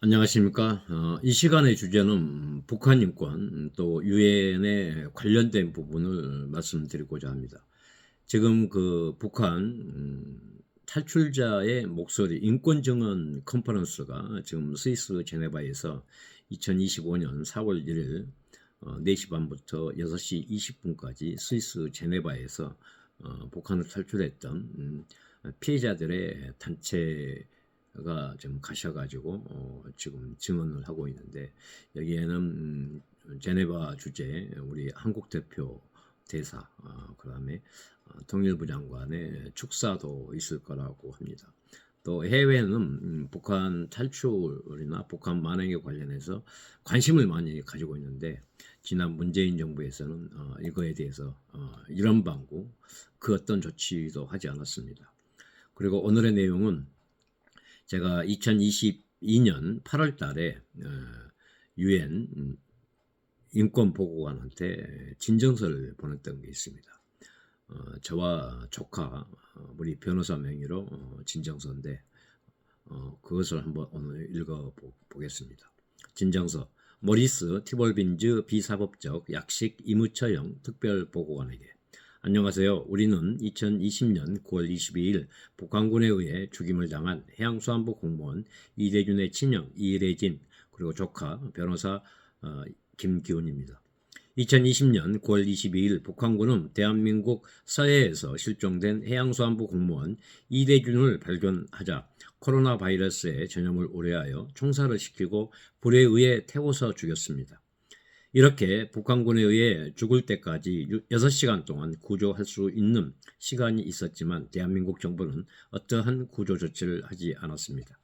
안녕하십니까. 이 시간의 주제는 북한 인권 또 유엔에 관련된 부분을 말씀드리고자 합니다. 지금 그 북한 탈출자의 목소리 인권 증언 컨퍼런스가 지금 스위스 제네바에서 2025년 4월 1일 4시 반부터 6시 20분까지 스위스 제네바에서 북한을 탈출했던 피해자들의 단체가 지금 가셔가지고 지금 증언을 하고 있는데, 여기에는 제네바 주재 우리 한국 대표 대사, 그다음에 통일부 장관의 축사도 있을 거라고 합니다. 또 해외는 북한 탈출이나 북한 만행에 관련해서 관심을 많이 가지고 있는데, 지난 문재인 정부에서는 이거에 대해서 이런 방구 그 어떤 조치도 하지 않았습니다. 그리고 오늘의 내용은 제가 2022년 8월 달에 유엔 인권보고관한테 진정서를 보냈던 게 있습니다. 저와 조카 우리 변호사 명의로 진정서인데, 그것을 한번 오늘 읽어보겠습니다. 진정서. 모리스 티볼빈즈 비사법적 약식 이무처형 특별보고관에게. 안녕하세요. 우리는 2020년 9월 22일 북한군에 의해 죽임을 당한 해양수산부 공무원 이대준의 친형 이래진 그리고 조카 변호사 김기훈입니다. 2020년 9월 22일 북한군은 대한민국 서해에서 실종된 해양수산부 공무원 이대준을 발견하자 코로나 바이러스의 전염을 우려하여 총살을 시키고 불에 의해 태워서 죽였습니다. 이렇게 북한군에 의해 죽을 때까지 6시간 동안 구조할 수 있는 시간이 있었지만 대한민국 정부는 어떠한 구조 조치를 하지 않았습니다.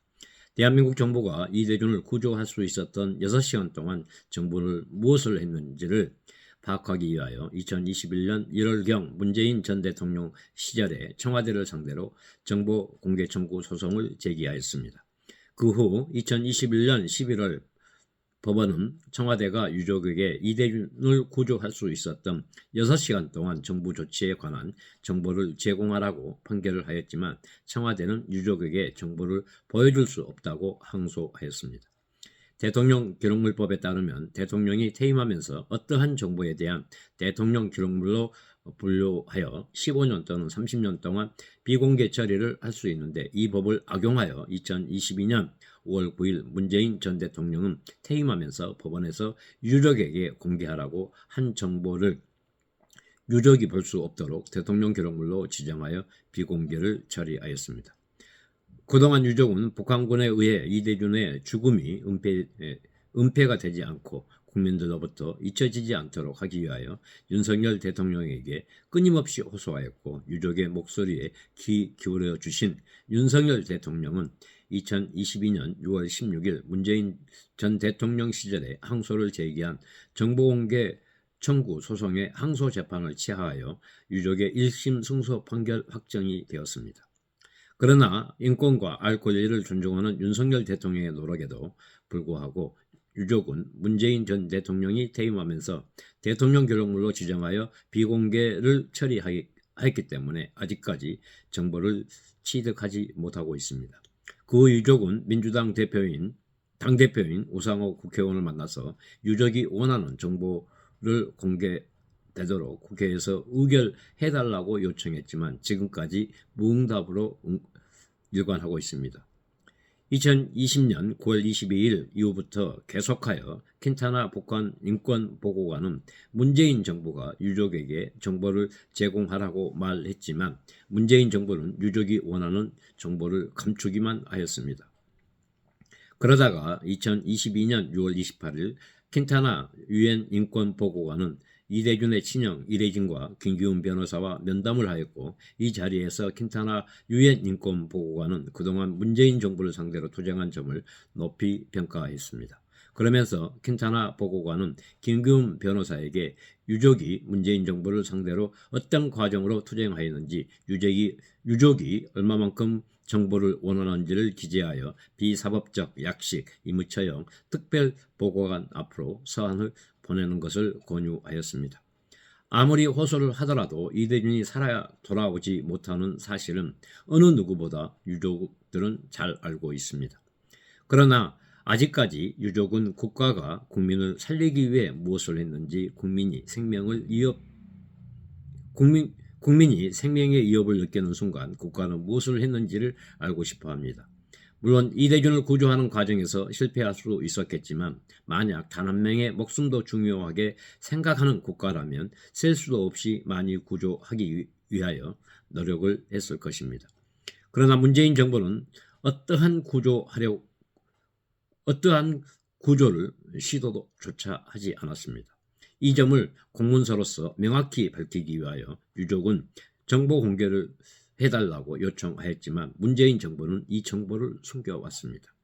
대한민국 정부가 이대준을 구조할 수 있었던 6시간 동안 정부는 무엇을 했는지를 파악하기 위하여 2021년 1월경 문재인 전 대통령 시절에 청와대를 상대로 정보 공개 청구 소송을 제기하였습니다. 그 후 2021년 11월 법원은 청와대가 유족에게 이대준을 구조할 수 있었던 6시간 동안 정부 조치에 관한 정보를 제공하라고 판결을 하였지만, 청와대는 유족에게 정보를 보여줄 수 없다고 항소하였습니다. 대통령 기록물법에 따르면 대통령이 퇴임하면서 어떠한 정보에 대한 대통령 기록물로 분류하여 15년 또는 30년 동안 비공개 처리를 할 수 있는데, 이 법을 악용하여 2022년 5월 9일 문재인 전 대통령은 퇴임하면서 법원에서 유족에게 공개하라고 한 정보를 유족이 볼 수 없도록 대통령 기록물로 지정하여 비공개를 처리하였습니다. 그동안 유족은 북한군에 의해 이대준의 죽음이 은폐가 되지 않고 국민들로부터 잊혀지지 않도록 하기 위하여 윤석열 대통령에게 끊임없이 호소하였고, 유족의 목소리에 귀 기울여 주신 윤석열 대통령은 2022년 6월 16일 문재인 전 대통령 시절에 항소를 제기한 정보공개 청구 소송의 항소 재판을 취하하여 유족의 1심 승소 판결 확정이 되었습니다. 그러나 인권과 알 권리를 존중하는 윤석열 대통령의 노력에도 불구하고 유족은 문재인 전 대통령이 퇴임하면서 대통령 기록물로 지정하여 비공개를 처리했기 때문에 아직까지 정보를 취득하지 못하고 있습니다. 그 유족은 민주당 당대표인 우상호 국회의원을 만나서 유족이 원하는 정보를 공개되도록 국회에서 의결해달라고 요청했지만 지금까지 무응답으로 일관하고 있습니다. 2020년 9월 22일 이후부터 계속하여 킨타나 북한 인권보고관은 문재인 정부가 유족에게 정보를 제공하라고 말했지만, 문재인 정부는 유족이 원하는 정보를 감추기만 하였습니다. 그러다가 2022년 6월 28일 킨타나 유엔 인권보고관은 이대준의 친형 이래진과 김기훈 변호사와 면담을 하였고, 이 자리에서 킨타나 유엔 인권보고관은 그동안 문재인 정부를 상대로 투쟁한 점을 높이 평가했습니다. 그러면서 킨타나 보고관은 김기훈 변호사에게 유족이 문재인 정부를 상대로 어떤 과정으로 투쟁하였는지, 유족이 얼마만큼 정보를 원하는지를 기재하여 비사법적 약식 이무처형 특별보고관 앞으로 서한을 보내는 것을 권유하였습니다. 아무리 호소를 하더라도 이대준이 살아 돌아오지 못하는 사실은 어느 누구보다 유족들은 잘 알고 있습니다. 그러나 아직까지 유족은 국가가 국민을 살리기 위해 무엇을 했는지, 국민이 생명의 위협을 느끼는 순간 국가는 무엇을 했는지를 알고 싶어 합니다. 물론 이대준을 구조하는 과정에서 실패할 수도 있었겠지만, 만약 단 한 명의 목숨도 중요하게 생각하는 국가라면 셀 수도 없이 많이 구조하기 위하여 노력을 했을 것입니다. 그러나 문재인 정부는 어떠한 구조를 시도조차 하지 않았습니다. 이 점을 공문서로서 명확히 밝히기 위하여 유족은 정보 공개를 해달라고 요청하였지만 문재인 정부는 이 정보를 숨겨왔습니다.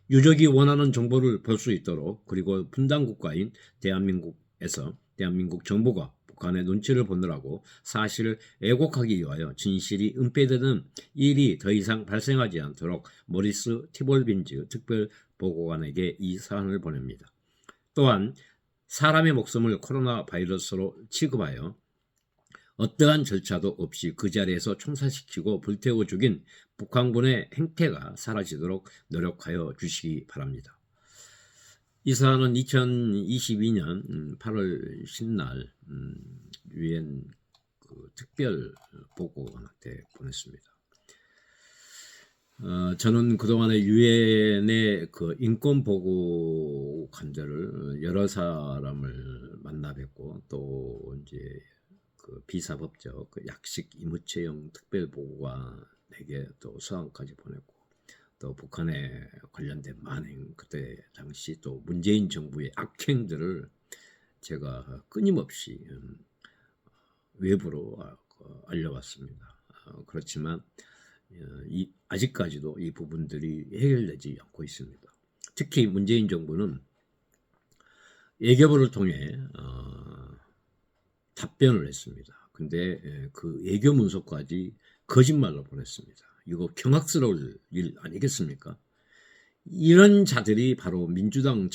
유족이 원하는 정보를 볼 수 있도록, 그리고 분단 국가인 대한민국 정부가 북한의 눈치를 보느라고 사실을 왜곡하기 위하여 진실이 은폐되는 일이 더 이상 발생하지 않도록 모리스 티볼빈즈 특별보고관에게 이 사안을 보냅니다. 또한 사람의 목숨을 코로나 바이러스로 취급하여 어떠한 절차도 없이 그 자리에서 총살시키고 불태워 죽인 북한군의 행태가 사라지도록 노력하여 주시기 바랍니다. 이 사안은 2022년 8월 10날 유엔 특별 보고관한테 보냈습니다. 저는 그동안에 유엔의 인권 보고관들을 여러 사람을 만나 뵙고, 또 이제 비사법적 약식 임무체형 특별보고관에게 또 서한까지 보냈고, 또 북한에 관련된 만행, 그때 당시 또 문재인 정부의 악행들을 제가 끊임없이 외부로 알려왔습니다. 그렇지만 아직까지도 이 부분들이 해결되지 않고 있습니다. 특히 문재인 정부는 외교부를 통해 답변을 했습니다. 근데 그 외교 문서까지 거짓말로 보냈습니다. 이거 경악스러울 일 아니겠습니까? 이런 자들이 바로 민주당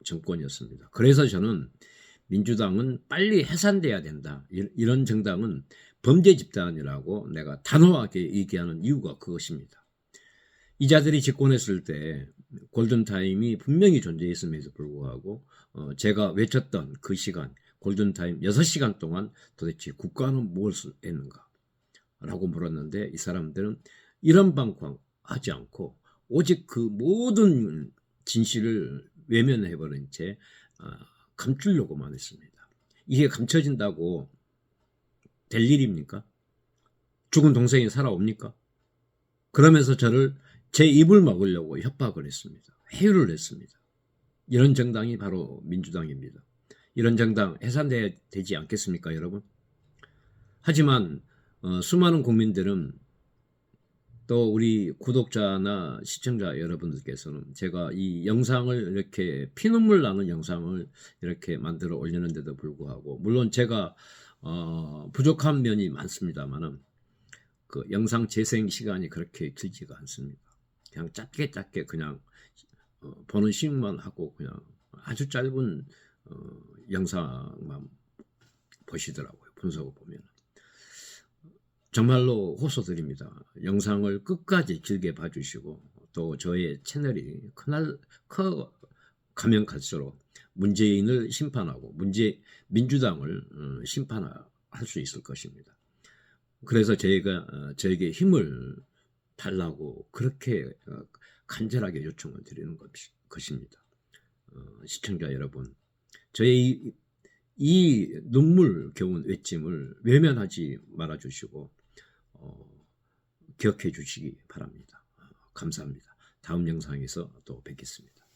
정권이었습니다. 그래서 저는 민주당은 빨리 해산돼야 된다. 이런 정당은 범죄 집단이라고 내가 단호하게 얘기하는 이유가 그것입니다. 이 자들이 집권했을 때 골든타임이 분명히 존재했음에도 불구하고 제가 외쳤던 그 시간, 골든타임 6시간 동안 도대체 국가는 무엇을 했는가? 라고 물었는데, 이 사람들은 이런 방황하지 않고 오직 그 모든 진실을 외면해버린 채 감추려고만 했습니다. 이게 감춰진다고 될 일입니까? 죽은 동생이 살아옵니까? 그러면서 저를 제 입을 막으려고 협박을 했습니다. 회유를 했습니다. 이런 정당이 바로 민주당입니다. 이런 정당 해산돼야 되지 않겠습니까, 여러분? 하지만 수많은 국민들은, 또 우리 구독자나 시청자 여러분들께서는 제가 이 영상을 이렇게 피눈물 나는 영상을 이렇게 만들어 올리는데도 불구하고, 물론 제가 부족한 면이 많습니다만은 그 영상 재생 시간이 그렇게 길지가 않습니다. 그냥 짧게 그냥 보는 식만 하고 그냥 아주 짧은 영상만 보시더라고요. 분석을 보면. 정말로 호소드립니다. 영상을 끝까지 길게 봐주시고, 또 저의 채널이 가면 갈수록 문재인을 심판하고 민주당을 심판할 수 있을 것입니다. 그래서 저에게 힘을 달라고 그렇게 간절하게 요청을 드리는 것입니다. 시청자 여러분, 저의 이 눈물겨운 외침을 외면하지 말아주시고 기억해 주시기 바랍니다. 감사합니다. 다음 영상에서 또 뵙겠습니다.